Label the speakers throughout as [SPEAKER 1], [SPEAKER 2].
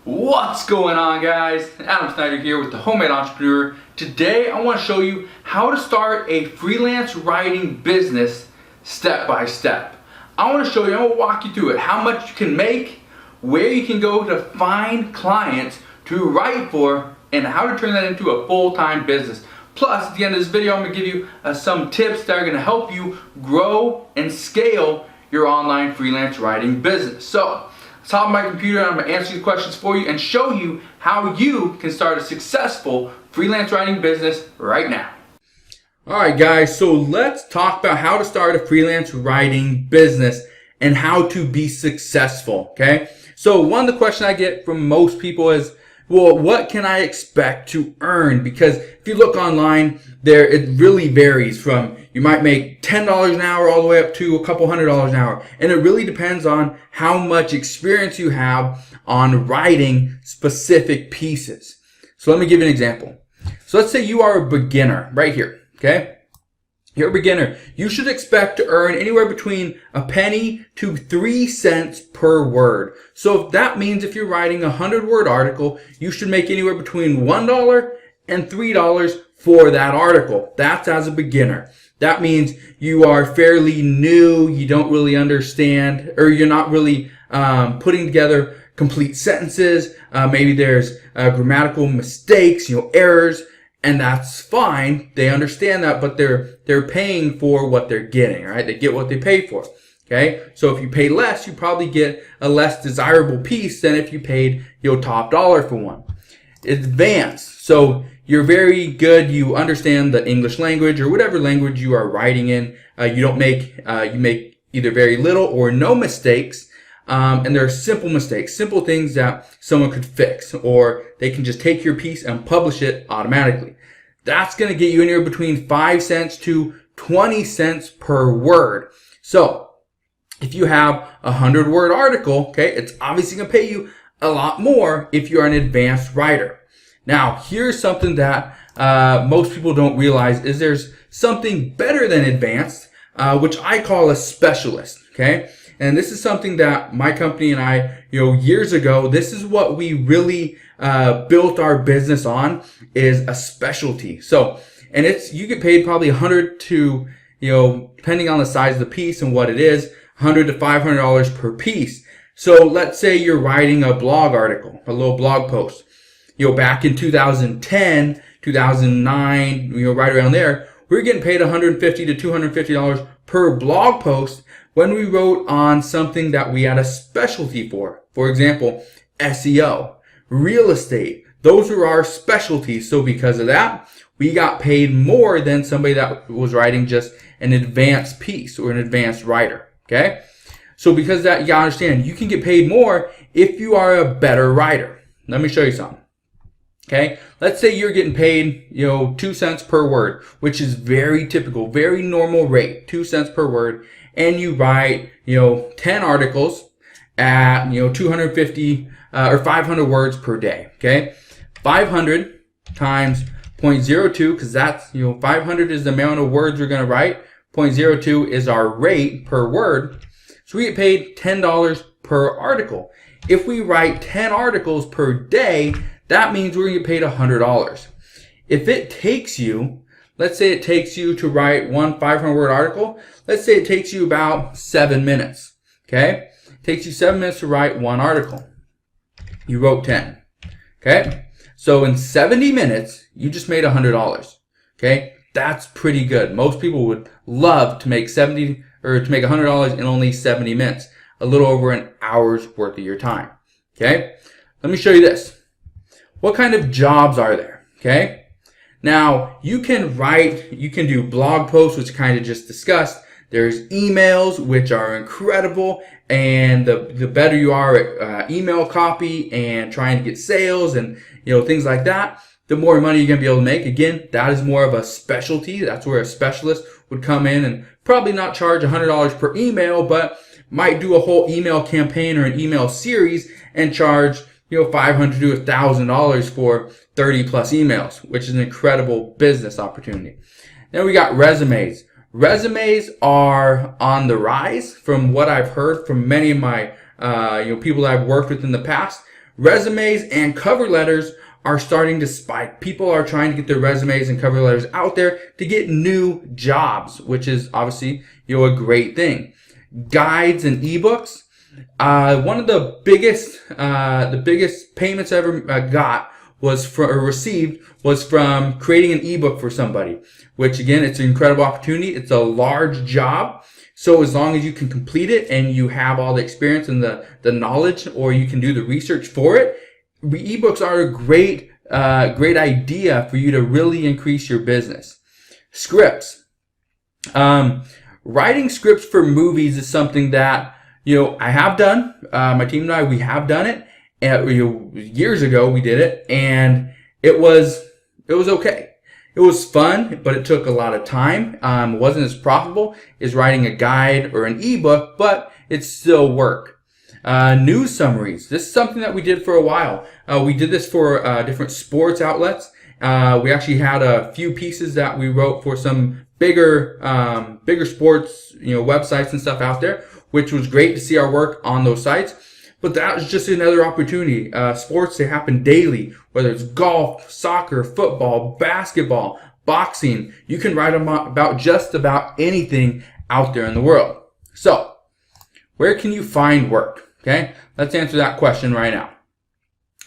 [SPEAKER 1] What's going on, guys? Adam Snyder here with the Homemade Entrepreneur. Today I want to show you how to start a freelance writing business step by step. I want to show you, I'm going to walk you through it, how much you can make, where you can go to find clients to write for, and how to turn that into a full-time business. Plus, at the end of this video, I'm going to give you some tips that are going to help you grow and scale your online freelance writing business. So, let's hop on my computer and I'm going to answer these questions for you and show you how you can start a successful freelance writing business right now. Alright guys, so let's talk about how to start a freelance writing business and how to be successful, okay? So one of the questions I get from most people is, well, what can I expect to earn? Because if you look online, it really varies from, you might make $10 an hour all the way up to a couple $100s an hour. And it really depends on how much experience you have on writing specific pieces. So let me give you an example. So let's say you are a beginner right here, okay? You're a beginner. You should expect to earn anywhere between a penny to 3 cents per word. So that means if you're writing a 100-word article, you should make anywhere between $1 and $3 for that article. That's as a beginner. That means you are fairly new, you don't really understand, or you're not really putting together complete sentences. Maybe there's grammatical mistakes, errors. And that's fine. They understand that, but they're paying for what they're getting, right? They get what they pay for. Okay? So if you pay less, you probably get a less desirable piece than if you paid top dollar for one. Advanced. So you're very good, you understand the English language or whatever language you are writing in. You make either very little or no mistakes. And there are simple mistakes, simple things that someone could fix, or they can just take your piece and publish it automatically. That's going to get you anywhere between 5 cents to 20 cents per word. So if you have a 100-word article, okay, it's obviously going to pay you a lot more if you're an advanced writer. Now, here's something that most people don't realize is there's something better than advanced, which I call a specialist, okay? And this is something that my company and I, years ago, this is what we really built our business on, is a specialty. So, and you get paid probably $100 to, depending on the size of the piece and what it is, $100 to $500 per piece. So let's say you're writing a blog article, a little blog post. Back in 2010, 2009, right around there, we were getting paid $150 to $250 per blog post when we wrote on something that we had a specialty for. For example, SEO, real estate. Those were our specialties. So because of that, we got paid more than somebody that was writing just an advanced piece or an advanced writer. Okay? So because of that, you gotta understand, you can get paid more if you are a better writer. Let me show you something. Okay, let's say you're getting paid, 2 cents per word, which is very typical, very normal rate, 2 cents per word, and you write, 10 articles at, 250 or 500 words per day. Okay, 500 times 0.02, because that's, 500 is the amount of words we're going to write. 0.02 is our rate per word. So we get paid $10 per article. If we write 10 articles per day, that means we're going to get paid $100. If it takes you, let's say it takes you to write one 500-word article, let's say it takes you about 7 minutes, okay? It takes you 7 minutes to write one article. You wrote 10, okay? So in 70 minutes, you just made $100, okay? That's pretty good. Most people would love to make $100 in only 70 minutes, a little over an hour's worth of your time, okay? Let me show you this. What kind of jobs are there? Okay. Now, you can do blog posts, which kind of just discussed. There's emails, which are incredible. And the better you are at email copy and trying to get sales and, things like that, the more money you're going to be able to make. Again, that is more of a specialty. That's where a specialist would come in and probably not charge $100 per email, but might do a whole email campaign or an email series and charge $500 to $1,000 for 30 plus emails, which is an incredible business opportunity. Then we got resumes. Resumes are on the rise from what I've heard from many of my people that I've worked with in the past. resumes and cover letters are starting to spike. People are trying to get their resumes and cover letters out there to get new jobs, which is obviously, a great thing. Guides and ebooks. One of the biggest payments I ever received was from creating an ebook for somebody, which again, it's an incredible opportunity. It's a large job. So as long as you can complete it and you have all the experience and the knowledge, or you can do the research for it, ebooks are a great idea for you to really increase your business. Scripts. Writing scripts for movies is something that, I have done. My team and I, we have done it. And, years ago we did it, and it was okay. It was fun, but it took a lot of time. It wasn't as profitable as writing a guide or an ebook, but it's still work. News summaries. This is something that we did for a while. We did this for different sports outlets. We actually had a few pieces that we wrote for some bigger sports, websites and stuff out there, which was great to see our work on those sites. But that was just another opportunity. Sports, they happen daily, whether it's golf, soccer, football, basketball, boxing. You can write about just about anything out there in the world. So, where can you find work? Okay, let's answer that question right now.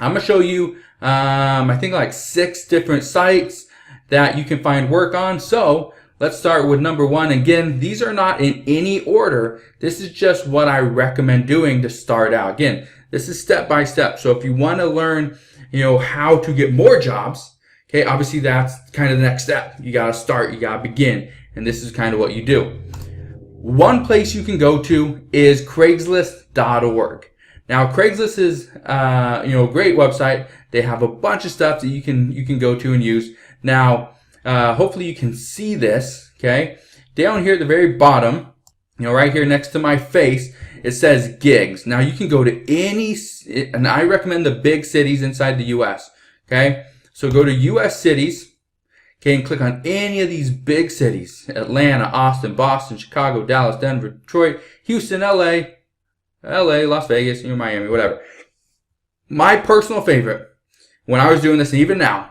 [SPEAKER 1] I'm going to show you, I think like 6 different sites that you can find work on. So, let's start with number 1. Again, these are not in any order. This is just what I recommend doing to start out. Again, this is step by step. So if you want to learn, how to get more jobs, okay, obviously that's kind of the next step. You got to start, you got to begin. And this is kind of what you do. One place you can go to is Craigslist.org. Now, Craigslist is, a great website. They have a bunch of stuff that you can go to and use. Now, hopefully you can see this, okay? Down here at the very bottom, right here next to my face, it says gigs. Now you can go to any, and I recommend the big cities inside the U.S., okay? So go to U.S. cities, okay, and click on any of these big cities. Atlanta, Austin, Boston, Chicago, Dallas, Denver, Detroit, Houston, LA, Las Vegas, Miami, whatever. My personal favorite, when I was doing this, and even now,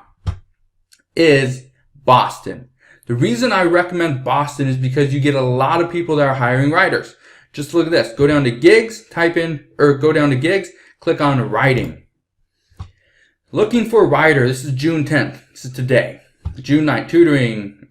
[SPEAKER 1] is Boston. The reason I recommend Boston is because you get a lot of people that are hiring writers. Just look at this. Go down to gigs, click on writing. Looking for a writer. This is June 10th. This is today. June 9th, tutoring,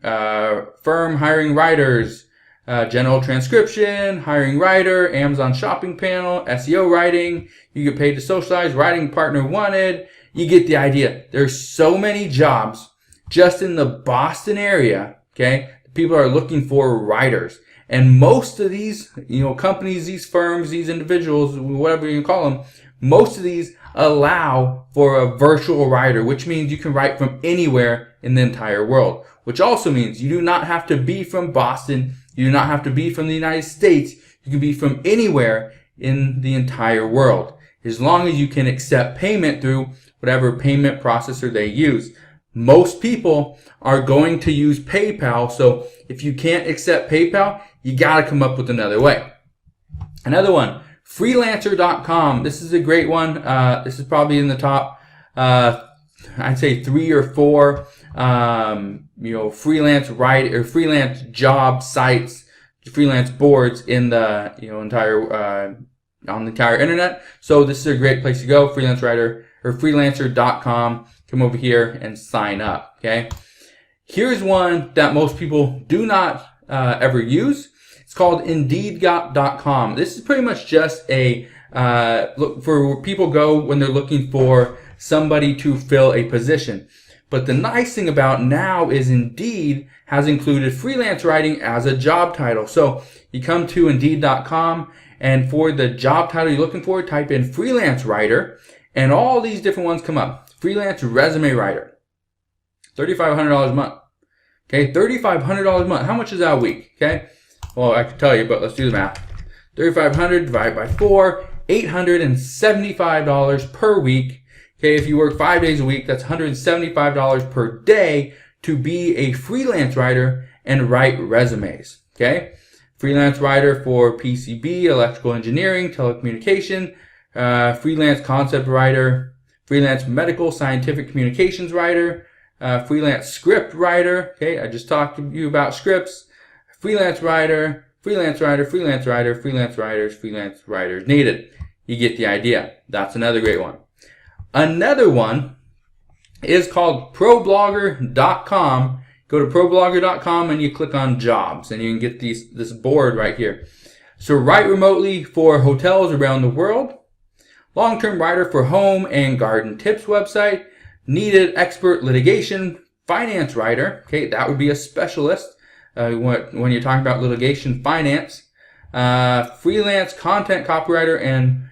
[SPEAKER 1] firm hiring writers, general transcription, hiring writer, Amazon shopping panel, SEO writing. You get paid to socialize, writing partner wanted. You get the idea. There's so many jobs just in the Boston area, okay? People are looking for writers. And most of these, companies, these firms, these individuals, whatever you call them, most of these allow for a virtual writer, which means you can write from anywhere in the entire world. Which also means you do not have to be from Boston. You do not have to be from the United States. You can be from anywhere in the entire world, as long as you can accept payment through whatever payment processor they use. Most people are going to use PayPal, so if you can't accept PayPal, you gotta come up with another way. Another one, Freelancer.com. This is a great one. This is probably in the top, I'd say 3 or 4, freelance freelance job sites, freelance boards in the, entire, on the entire internet. So this is a great place to go, Freelancer.com. Come over here and sign up, okay? Here's one that most people do not ever use. It's called Indeedcom. This is pretty much just a look for where people go when they're looking for somebody to fill a position. But the nice thing about now is Indeed has included freelance writing as a job title. So you come to Indeed.com, and for the job title you're looking for, type in freelance writer, and all these different ones come up. Freelance resume writer, $3,500 a month. Okay, $3,500 a month. How much is that a week? Okay, well, I can tell you, but let's do the math. 3,500 divided by 4, $875 per week. Okay, if you work 5 days a week, that's $175 per day to be a freelance writer and write resumes. Okay, freelance writer for PCB, electrical engineering, telecommunication, freelance concept writer, freelance medical scientific communications writer, freelance script writer. Okay, I just talked to you about scripts. Freelance writer, freelance writer, freelance writer, freelance writers needed. You get the idea. That's another great one. Another one is called ProBlogger.com. Go to ProBlogger.com and you click on jobs and you can get this board right here. So write remotely for hotels around the world. Long-term writer for home and garden tips website. Needed expert litigation finance writer. Okay, that would be a specialist when you're talking about litigation finance. Freelance content copywriter and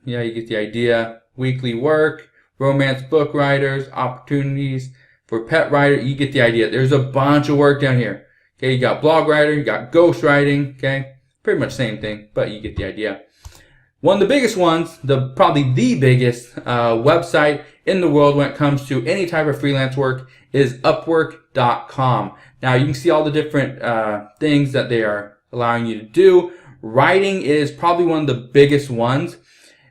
[SPEAKER 1] yeah, you get the idea. Weekly work, romance book writers, opportunities for pet writer. You get the idea. There's a bunch of work down here. Okay, you got blog writer, you got ghost writing. Okay, pretty much same thing, but you get the idea. One of the biggest ones, probably the biggest website in the world when it comes to any type of freelance work is Upwork.com. Now you can see all the different things that they are allowing you to do. Writing is probably one of the biggest ones.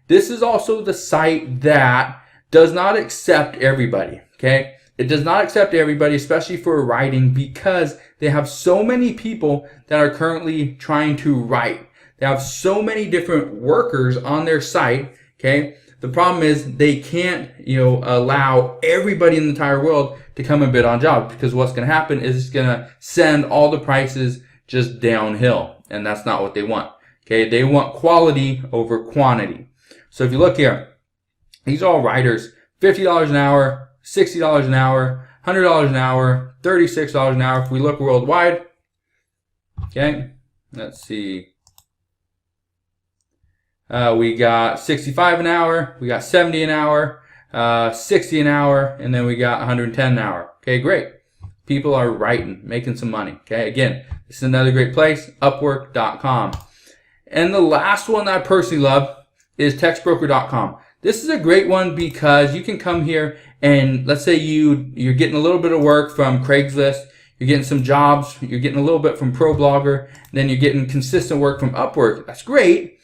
[SPEAKER 1] This is also the site that does not accept everybody. Okay, it does not accept everybody, especially for writing, because they have so many people that are currently trying to write. They have so many different workers on their site. Okay, the problem is they can't, allow everybody in the entire world to come and bid on jobs, because what's going to happen is it's going to send all the prices just downhill, and that's not what they want. Okay, they want quality over quantity. So if you look here, these are all writers. $50 an hour, $60 an hour, $100 an hour, $36 an hour. If we look worldwide, okay, let's see. We got 65 an hour, we got 70 an hour, 60 an hour, and then we got 110 an hour. Okay, great. People are writing, making some money. Okay, again, this is another great place, Upwork.com. And the last one that I personally love is Textbroker.com. This is a great one because you can come here and let's say you're getting a little bit of work from Craigslist, you're getting some jobs, you're getting a little bit from ProBlogger, then you're getting consistent work from Upwork. That's great,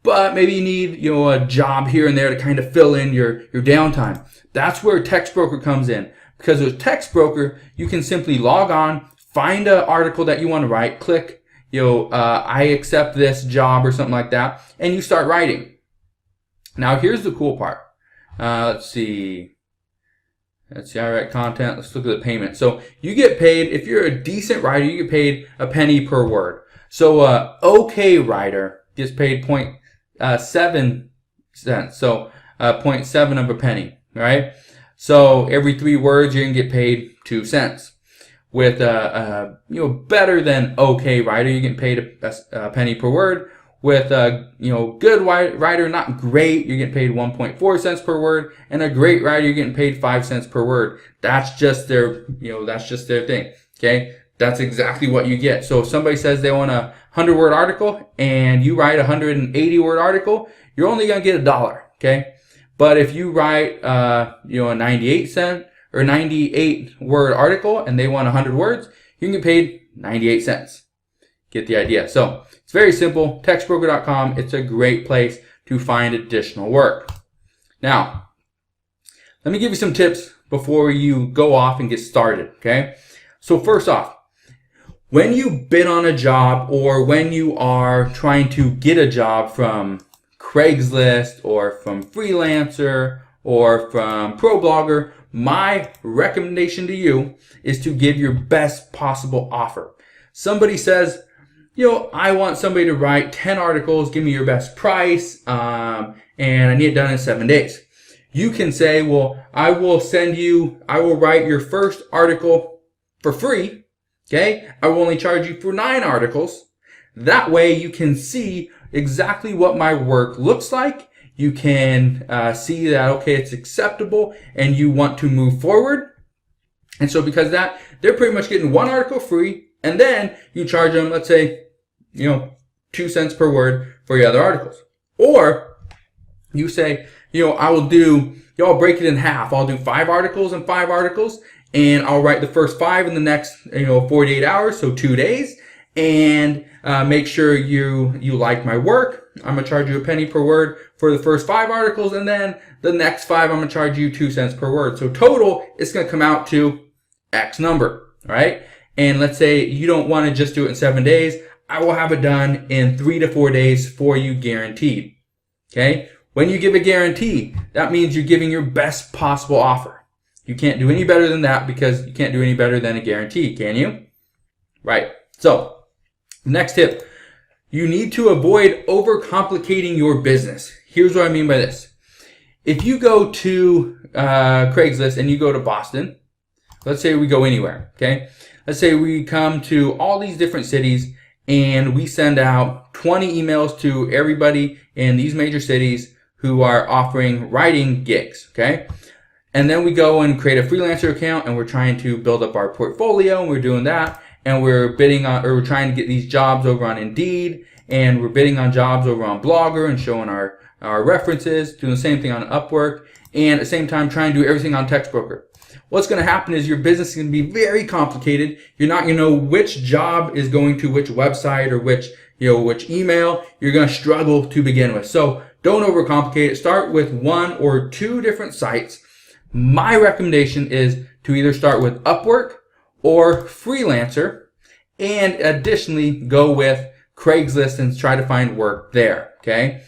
[SPEAKER 1] but maybe you need a job here and there to kind of fill in your downtime. That's where Textbroker comes in, because with Textbroker you can simply log on, find an article that you want to write, click I accept this job or something like that, and you start writing. Now here's the cool part. Let's see, I write content. Let's look at the payment. So you get paid, if you're a decent writer, you get paid a penny per word. So okay writer gets paid 0.7 cents. So 0.7 of a penny, right? So every 3 words you're gonna get paid 2 cents. With better than okay writer, you get paid a penny per word. With good writer, not great, you're getting paid 1.4 cents per word, and a great writer, you're getting paid 5 cents per word. That's just their thing. Okay, that's exactly what you get. So if somebody says they want a 100-word article and you write a 180-word article, you're only gonna get $1. Okay, but if you write a 98-word article and they want 100 words, you can get paid 98 cents. Get the idea. So it's very simple. Textbroker.com. It's a great place to find additional work. Now, let me give you some tips before you go off and get started. Okay. So first off, when you bid on a job or when you are trying to get a job from Craigslist or from Freelancer or from ProBlogger, my recommendation to you is to give your best possible offer. Somebody says, I want somebody to write 10 articles, give me your best price, and I need it done in 7 days. You can say, well, I will write your first article for free, okay? I will only charge you for 9 articles. That way you can see exactly what my work looks like. You can see that, okay, it's acceptable and you want to move forward. And so because of that, they're pretty much getting 1 article free, and then you charge them, let's say, 2 cents per word for your other articles. Or you say, I'll break it in half. I'll do 5 articles and 5 articles, and I'll write the first 5 in the next, 48 hours, so 2 days, and make sure you like my work, I'm going to charge you a penny per word for the first 5 articles, and then the next 5, I'm going to charge you 2 cents per word. So total, it's going to come out to X number, right? And let's say you don't want to just do it in 7 days. I will have it done in 3 to 4 days for you, guaranteed. Okay? When you give a guarantee, that means you're giving your best possible offer. You can't do any better than that, because you can't do any better than a guarantee, can you? Right. So, next tip. You need to avoid overcomplicating your business. Here's what I mean by this. If you go to Craigslist and you go to Boston, let's say we go anywhere, okay? Let's say we come to all these different cities and we send out 20 emails to everybody in these major cities who are offering writing gigs, okay? And then we go and create a freelancer account and we're trying to build up our portfolio, and we're doing that. And we're bidding on, or we're trying to get these jobs over on Indeed, and we're bidding on jobs over on Blogger and showing our references, doing the same thing on Upwork, and at the same time trying to do everything on TextBroker. What's going to happen is your business is going to be very complicated. You're not going to know which job is going to which website or which email. You're going to struggle to begin with. So don't overcomplicate it. Start with 1 or 2 different sites. My recommendation is to either start with Upwork or Freelancer, and additionally go with Craigslist and try to find work there, okay?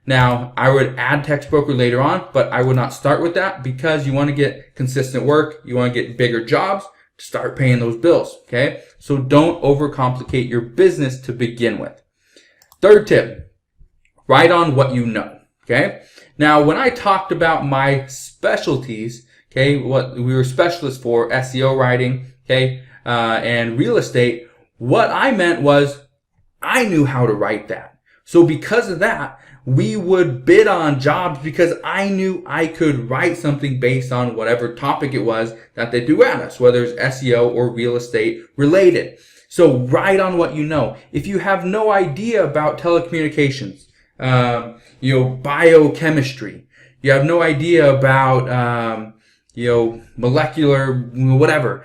[SPEAKER 1] Now, I would add TextBroker later on, but I would not start with that, because you want to get consistent work, you want to get bigger jobs to start paying those bills, okay? So don't overcomplicate your business to begin with. Third tip, write on what you know, okay? Now, when I talked about my specialties, okay, what we were specialists for, SEO writing, okay, and real estate, what I meant was I knew how to write that. So because of that, we would bid on jobs because I knew I could write something based on whatever topic it was that they threw at us, whether it's SEO or real estate related. So write on what you know. If you have no idea about telecommunications, biochemistry, you have no idea about, molecular, whatever,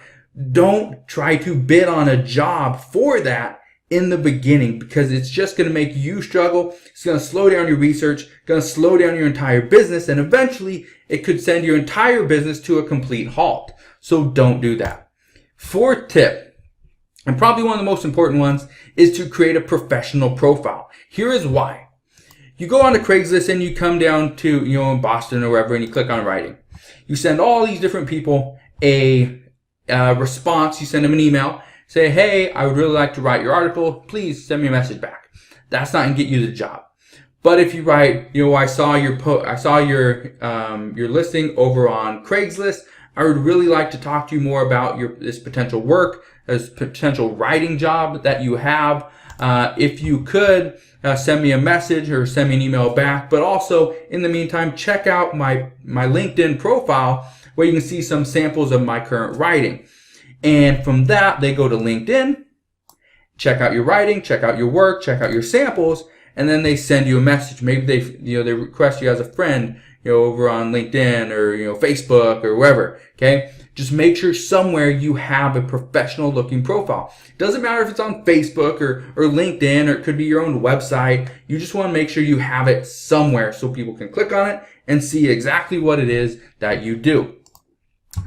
[SPEAKER 1] don't try to bid on a job for that in the beginning, because it's just going to make you struggle. It's going to slow down your research, going to slow down your entire business, and eventually it could send your entire business to a complete halt. So don't do that. Fourth tip, and probably one of the most important ones, is to create a professional profile. Here is why. You go on to Craigslist and you come down to, in Boston or wherever, and you click on writing. You send all these different people a response. You send them an email. Say, hey, I would really like to write your article. Please send me a message back. That's not going to get you the job. But if you write, I saw your listing over on Craigslist. I would really like to talk to you more about this potential work, this potential writing job that you have. If you could send me a message or send me an email back. But also, in the meantime, check out my LinkedIn profile, where you can see some samples of my current writing. And from that, they go to LinkedIn, check out your writing, check out your work, check out your samples, and then they send you a message. Maybe they request you as a friend, over on LinkedIn or, Facebook or wherever, okay? Just make sure somewhere you have a professional looking profile. It doesn't matter if it's on Facebook or LinkedIn, or it could be your own website. You just want to make sure you have it somewhere so people can click on it and see exactly what it is that you do.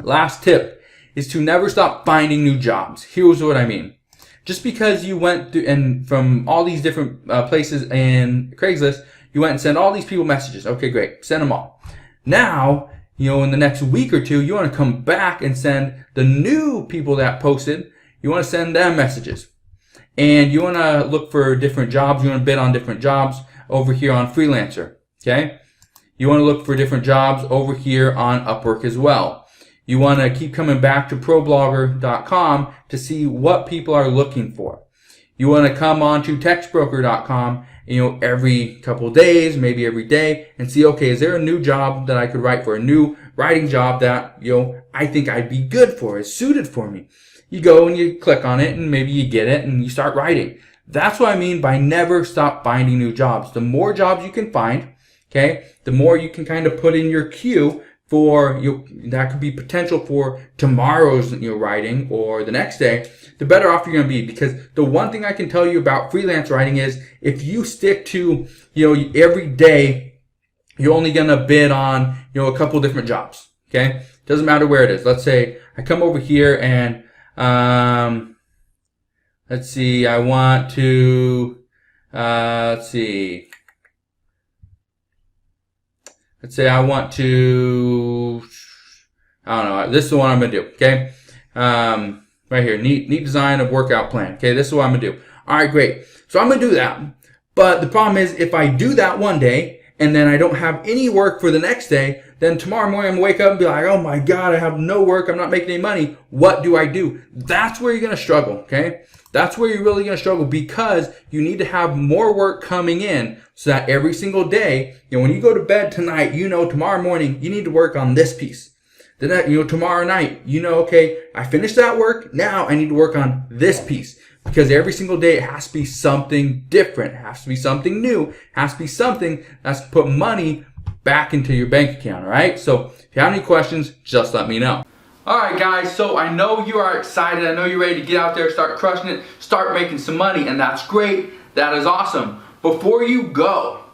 [SPEAKER 1] Last tip is to never stop finding new jobs. Here's what I mean. Just because you went through and from all these different places in Craigslist, you went and sent all these people messages. Okay, great. Send them all. Now, in the next week or 2, you want to come back and send the new people that posted, you want to send them messages. And you want to look for different jobs. You want to bid on different jobs over here on Freelancer. Okay? You want to look for different jobs over here on Upwork as well. You want to keep coming back to ProBlogger.com to see what people are looking for. You want to come on to TextBroker.com, every couple of days, maybe every day, and see, okay, is there a new job that I could write for, a new writing job that, I think I'd be good for, is suited for me. You go and you click on it, and maybe you get it, and you start writing. That's what I mean by never stop finding new jobs. The more jobs you can find, okay, the more you can kind of put in your queue for that could be potential for tomorrow's writing or the next day, the better off you're going to be. Because the one thing I can tell you about freelance writing is if you stick to every day, you're only going to bid on a couple different jobs. Okay, doesn't matter where it is. Let's say I come over here and let's see, I want to let's see. Let's say I want to, I don't know, this is the one I'm going to do, okay? Right here, neat design of workout plan. Okay, this is what I'm going to do. All right, great. So I'm going to do that. But the problem is if I do that one day and then I don't have any work for the next day, then tomorrow morning I'm going to wake up and be like, oh my God, I have no work. I'm not making any money. What do I do? That's where you're going to struggle, okay? That's where you're really going to struggle because you need to have more work coming in so that every single day, when you go to bed tonight, tomorrow morning, you need to work on this piece. Then, tomorrow night, okay, I finished that work. Now I need to work on this piece because every single day it has to be something different. It has to be something new. It has to be something that's put money back into your bank account, all right? So if you have any questions, just let me know. Alright guys, so I know you are excited, I know you're ready to get out there, start crushing it, start making some money, and that's great, that is awesome. Before you go,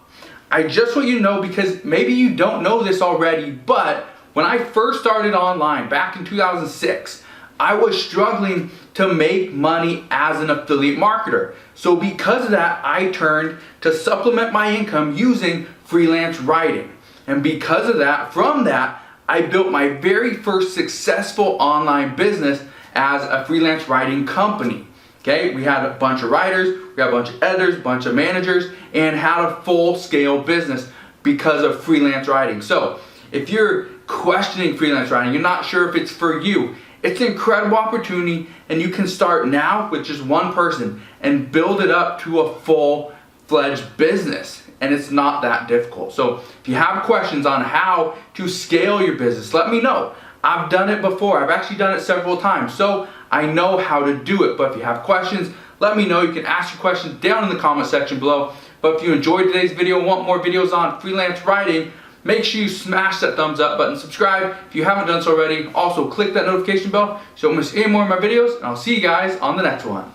[SPEAKER 1] I just want you to know, because maybe you don't know this already, but when I first started online back in 2006, I was struggling to make money as an affiliate marketer. So because of that, I turned to supplement my income using freelance writing. And because of that, from that, I built my very first successful online business as a freelance writing company. Okay, we had a bunch of writers, we had a bunch of editors, a bunch of managers, and had a full-scale business because of freelance writing. So if you're questioning freelance writing, you're not sure if it's for you, it's an incredible opportunity, and you can start now with just one person and build it up to a full-fledged business. And it's not that difficult. So if you have questions on how to scale your business, let me know. I've done it before. I've actually done it several times. So I know how to do it. But if you have questions, let me know. You can ask your questions down in the comment section below. But if you enjoyed today's video and want more videos on freelance writing, make sure you smash that thumbs up button, subscribe if you haven't done so already. Also click that notification bell so you don't miss any more of my videos. And I'll see you guys on the next one.